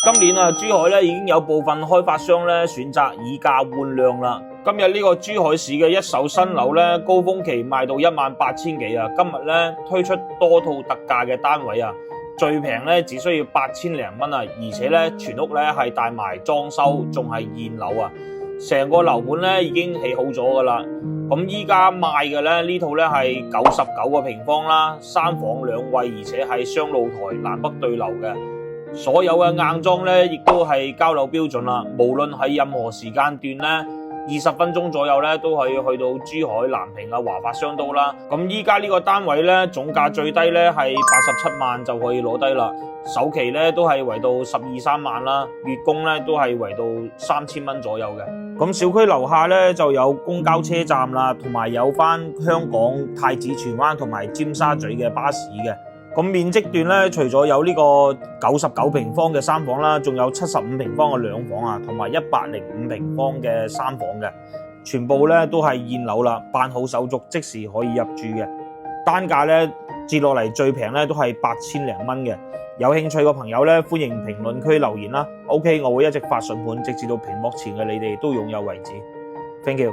今年啊，珠海咧已經有部分開發商咧選擇以價換量啦。今日呢個珠海市嘅一手新樓咧，高峰期賣到18000幾啊！今日咧推出多套特價嘅單位啊，最平咧只需要8000零蚊啊，而且咧全屋咧係帶埋裝修，仲係現樓啊！成個樓盤咧已經起好咗噶啦。咁依家賣嘅咧呢套咧係99個平方啦，3房2衛，而且係雙露台南北對流嘅。所有嘅硬裝咧亦都係交樓標準啦，無論係任何時間段咧，20分鐘左右咧都可以去到珠海南平啊華發商都啦。咁依家呢個單位咧總價最低咧係87萬就可以攞低啦，首期咧都係圍到12-13萬啦，月供咧都係圍到3000蚊左右嘅。咁小區樓下咧就有公交車站啦，同埋有翻香港太子荃灣同埋尖沙咀嘅巴士嘅。咁面積段咧，除咗有呢個99平方嘅3房啦，仲有75平方嘅2房啊，同埋105平方嘅3房嘅，全部咧都係現樓啦，辦好手續即時可以入住嘅。單價咧接落嚟最平咧都係8000零蚊嘅。有興趣嘅朋友咧，歡迎評論區留言啦。OK， 我會一直發筍盤，直至到屏幕前嘅你哋都擁有為止。Thank you。